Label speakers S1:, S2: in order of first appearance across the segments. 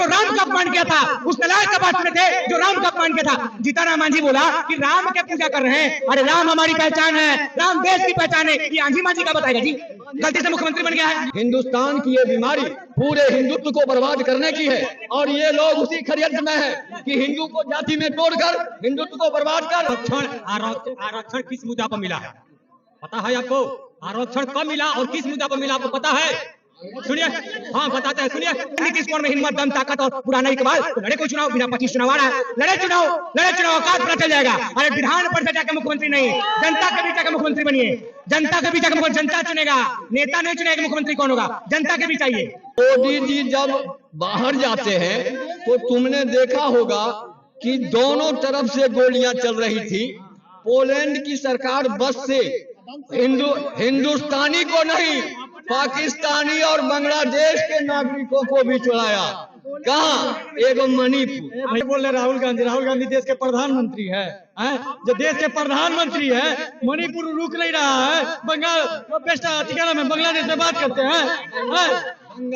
S1: जो राम का अपमान किया था, उस नलायक का बात सुने थे जो राम का अपमान किया था। जीतन राम मांझी बोला कि राम के पूजा कर रहे हैं, अरे राम हमारी पहचान है, राम देश की पहचान है। ये आंधी मांझी का बताएगा जी, गलती से मुख्यमंत्री बन गया है।
S2: हिंदुस्तान की ये बीमारी पूरे हिंदुत्व को बर्बाद करने की है और ये लोग उसी खरियत में है कि हिंदू को जाति में तोड़कर हिंदुत्व को बर्बाद कर।
S1: आरक्षण किस मुद्दा पर मिला है पता है आपको? आरक्षण कब मिला और किस मुद्दा पर मिला आपको पता है? सुनिए, हाँ बताते हैं, सुनिए। नीतीश कुमार में हिम्मत, दम, ताकत और पुराना इकबाल, तो लड़े कोई चुनाव, बिना 25 चुनाव आ रहा है, लड़े चुनाव औकात पता चल जाएगा। अरे विधान परिषद जाकर मुख्यमंत्री नहीं, जनता के बीच जाकर मुख्यमंत्री बनिए, जनता के बीच जाकर मुख्यमंत्री, जनता चुनेगा, नेता नहीं चुनेगा, मुख्यमंत्री कौन होगा? जनता के बीच आइए।
S2: मोदी जी जब बाहर जाते हैं तो तुमने देखा होगा कि दोनों तरफ से गोलियां चल रही थी। पोलैंड की सरकार बस से हिंदुस्तानी को नहीं, पाकिस्तानी और बांग्लादेश के नागरिकों को भी चुराया। कहाँ? एगो मणिपुर।
S3: बोल रहे राहुल गांधी देश के प्रधानमंत्री है, जो देश के प्रधानमंत्री है, मणिपुर रुक नहीं रहा है। बंगाल में बांग्लादेश में बात करते हैं।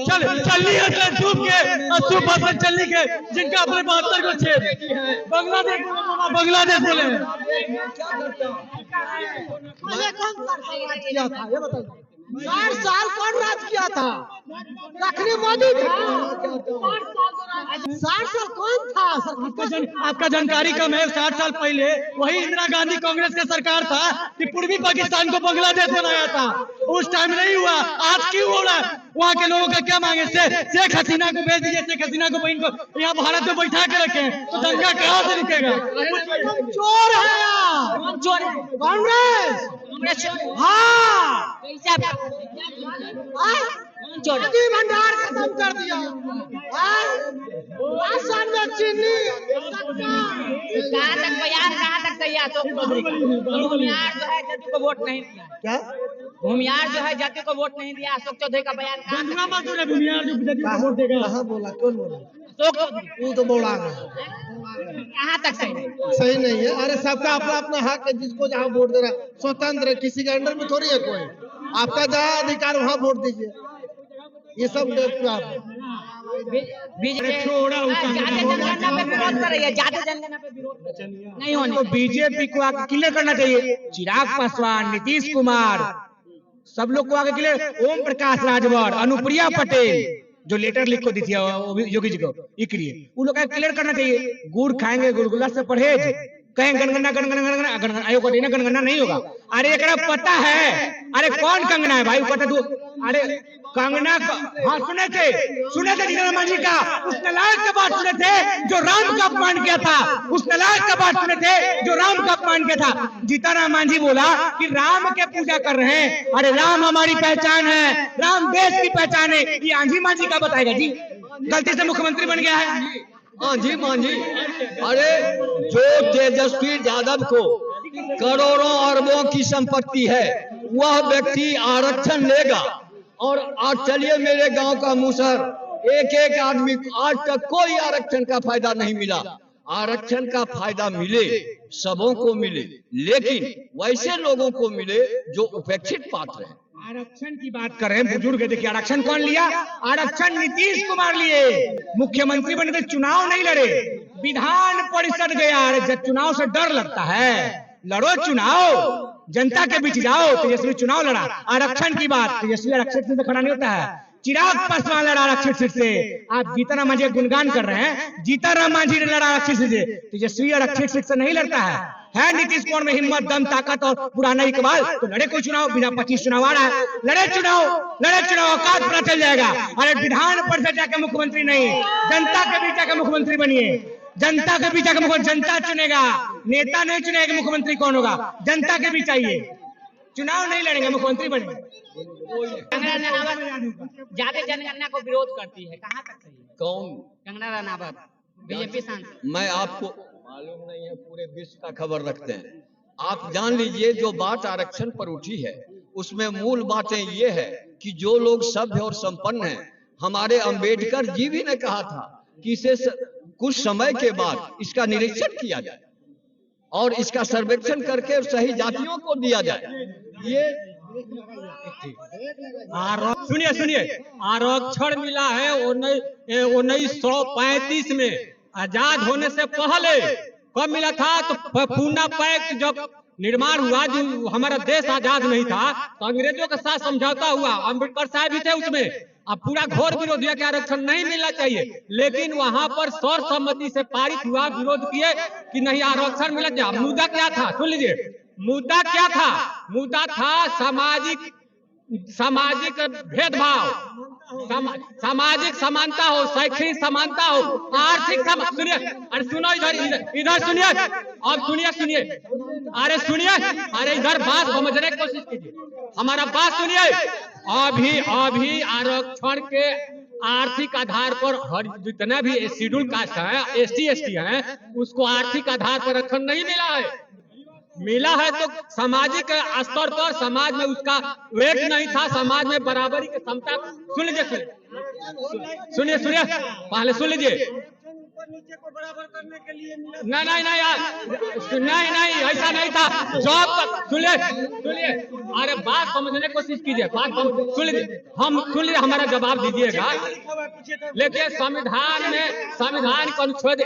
S3: चलिए चलने के जिनका अपने 72 को छेद बांग्लादेश बोले।
S4: किया था ये बताइए, 60 साल कौन राज किया था? लखनी मोदी था। 60 साल कौन था?
S3: आपका जानकारी कम है। 60 साल पहले वही इंदिरा गांधी कांग्रेस का सरकार था कि पूर्वी पाकिस्तान को बांग्लादेश बनाया था। उस टाइम नहीं हुआ, आज क्यों हो रहा? वहाँ के लोगों का क्या मांगे? शेख हसीना को भेज दीजिए, शेख हसीना को बहन को यहाँ भारत में बैठा के रखे, तो दंगा कहाँ से रुकेगा?
S4: चोर है, चोर कांग्रेस। हाँ, मोदी भंडार खत्म कर दिया। राशन में चीनी,
S5: कहाँ तक तैयार? भूमियार जो है जदयू को वोट नहीं दिया।
S4: क्या
S5: भूमियार जो है जदयू को वोट नहीं दिया। अशोक चौधरी का बयान
S3: वोट देगा?
S4: कहाँ बोला? कौन बोला?
S5: अशोक चौधरी
S4: वो तो बोला
S5: कहाँ तक
S4: सही नहीं है। अरे सबका अपना अपना हक है, जिसको जहाँ वोट देना स्वतंत्र है, किसी के अंडर में थोड़ी है कोई। आपका जहाँ अधिकार वहाँ वोट दीजिए। ये सब
S5: नहीं होने
S1: तो बीजेपी को आगे क्लियर करना चाहिए। चिराग पासवान, नीतीश कुमार, सब लोग को आगे क्लियर। ओम प्रकाश राजभर, अनुप्रिया पटेल जो लेटर लिख को दी थी योगी जी को, वो लोग क्लियर करना चाहिए। गुड़ खाएंगे, गुलगुला से परहेज, कहें गणगणना आयोग को देना, गणगणना नहीं होगा। अरे एक पता है, अरे कौन कंगना है भाई? पता तू? अरे कंगना, हाँ सुने थे जीतन राम मांझी का, उस नलायक का बात सुने थे जो राम का अपमान किया था, उस नलायक का बात सुने थे जो राम का अपमान किया था। जीतन राम मांझी बोला कि राम के पूजा कर रहे हैं, अरे राम हमारी पहचान है, राम देश की पहचान है। ये आंधी मांझी का बताएगा जी, गलती से मुख्यमंत्री बन गया है।
S2: हाँ जी मांझी, अरे जो तेजस्वी यादव को करोड़ों अरबों की संपत्ति है, वह व्यक्ति आरक्षण लेगा। और आज चलिए मेरे गांव का मुसहर, एक आदमी को आज तक कोई आरक्षण का फायदा नहीं मिला। आरक्षण का फायदा मिले, सबों को मिले, लेकिन वैसे लोगों को मिले जो उपेक्षित पात्र हैं।
S1: आरक्षण की बात कर रहे हैं बुजुर्ग। देखिए आरक्षण कौन लिया? आरक्षण नीतीश कुमार लिए। मुख्यमंत्री बने थे, चुनाव नहीं लड़े, विधान परिषद गया। अरे जब चुनाव से डर लगता है, लड़ो चुनाव, जनता के बीच जाओ। तेजस्वी चुनाव लड़ा। आरक्षण की बात, तेजस्वी आरक्षित सीट से खड़ा नहीं होता है। चिराग पासवान लड़ा आरक्षित सीट से। आप जीतन राम मांझी गुणगान कर रहे हैं, जीतन राम मांझी ने लड़ा आरक्षित सीट से, तेजस्वी आरक्षित सीट से नहीं लड़ता है नीतीश कुमार में हिम्मत, दम, ताकत और पुराना इकबाल, तो लड़े कोई चुनाव, बिना 25 चुनाव आ रहा है, लड़े चुनाव औकात पता चल जाएगा। अरे विधान परिषद जाकर मुख्यमंत्री नहीं, जनता के बीच जाकर मुख्यमंत्री बनिए, जनता के बीच जाकर मुख्यमंत्री, जनता चुनेगा, नेता नहीं चुनेगा, मुख्यमंत्री कौन होगा? जनता के बीच आइए। चुनाव नहीं लड़ेंगे, मुख्यमंत्री बनेंगे।
S5: ज्यादा जनगणना को विरोध करती है, कहाँ तक सही है?
S2: कौन?
S5: कंगना रनावत, बीजेपी सांसद।
S2: मैं आपको मालूम नहीं है, पूरे विश्व का खबर रखते हैं। आप जान लीजिए, जो बात आरक्षण पर उठी है उसमें मूल बातें ये है कि जो लोग सभ्य और संपन्न हैं, हमारे अंबेडकर जी भी ने कहा था कि इसे कुछ समय के बाद इसका निरीक्षण किया जाए और इसका सर्वेक्षण करके सही जातियों को दिया जाए। ये
S3: सुनिए सुनिए, आरक्षण मिला है 1935 में। आजाद होने से पहले कब मिला था? तो पूना पैक्ट जब निर्माण हुआ, जो हमारा देश आजाद नहीं था, तो अंग्रेजों के साथ समझौता हुआ। अम्बेडकर साहब भी थे उसमें। अब पूरा घोर विरोध हुआ कि आरक्षण नहीं मिलना चाहिए, लेकिन वहां पर सर्वसम्मति से पारित हुआ। विरोध किए कि नहीं आरक्षण मिलना चाहिए। मुद्दा क्या था सुन लीजिए, मुद्दा क्या था? मुद्दा था सामाजिक भेदभाव, सामाजिक समानता हो, शैक्षणिक समानता हो, आर्थिक सुनिए, अरे सुनो, इधर सुनिए, अब सुनिए, अरे सुनिए, अरे इधर बात समझने की कोशिश कीजिए, हमारा बात सुनिए। अभी आरक्षण के आर्थिक आधार पर हर जितना भी शेड्यूल कास्ट है, ST ST है, उसको आर्थिक आधार पर आरक्षण नहीं मिला है तो सामाजिक स्तर पर समाज में उसका वेट नहीं था, समाज में बराबरी की क्षमता। सुन लीजिए, पहले सुन लीजिए। नीचे को बराबर करने के लिए
S1: नहीं ऐसा नहीं था। जॉब सुनिए, अरे बात समझने की कोशिश कीजिए, बात सुन लीजिए, हमारा जवाब दीजिएगा। लेकिन संविधान के अनुच्छेद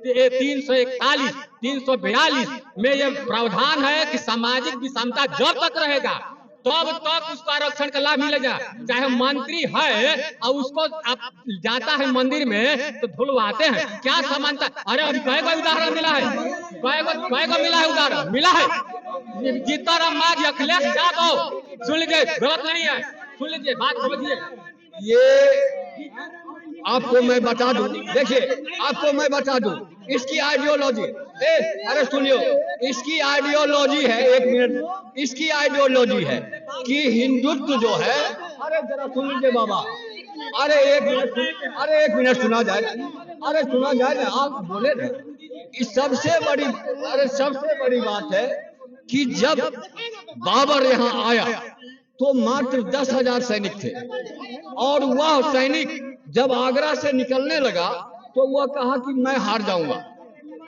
S1: 341, 342 में यह प्रावधान है कि सामाजिक विषमता जब तक रहेगा तब तक उसको आरक्षण का लाभ मिलेगा। चाहे मंत्री है और उसको आप जाता है मंदिर में तो धुलवाते हैं, क्या समानता? अरे अभी कई उदाहरण मिला है, उदाहरण मिला है। जीतनराम मांझी, अखिलेश यादव, सुन लीजिए, गलत नहीं है, सुन लीजिए, बात समझिए।
S2: ये आपको मैं बता दूं, देखिए आपको मैं बता दूं, इसकी आइडियोलॉजी, अरे सुनियो, इसकी आइडियोलॉजी है, 1 मिनट, इसकी आइडियोलॉजी है कि हिंदुत्व जो है, अरे जरा सुन लीजिए बाबा, अरे एक मिनट सुना जाए ना, आप बोले ना। इस सबसे बड़ी बात है कि जब बाबर यहाँ आया तो मात्र 10,000 सैनिक थे, और वह सैनिक जब आगरा से निकलने लगा तो वह कहा कि मैं हार जाऊंगा,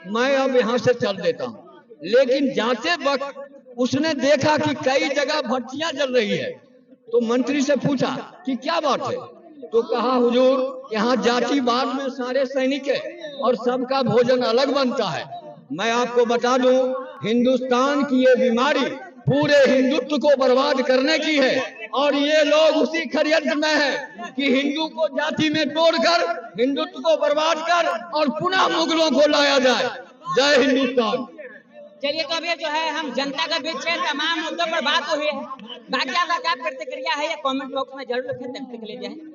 S2: मैं अब यहाँ से चल देता हूँ। लेकिन जाते वक्त उसने देखा कि कई जगह भट्टियां जल रही है, तो मंत्री से पूछा कि क्या बात है? तो कहा हुजूर, यहाँ जातिवाद में सारे सैनिक है और सबका भोजन अलग बनता है। मैं आपको बता दूं, हिंदुस्तान की ये बीमारी पूरे हिंदुत्व को बर्बाद करने की है, और ये लोग उसी षड्यंत्र में है कि हिंदू को जाति में तोड़कर हिंदुत्व को बर्बाद कर और पुनः मुगलों को लाया जाए। जय हिंदुस्तान।
S5: चलिए, तो अभी जो है हम जनता के बीच में तमाम मुद्दों पर बात हुई है। बाकी आपका क्या प्रतिक्रिया है या कमेंट बॉक्स में जरूर लिखें, तब तक के लिए जय हिंद।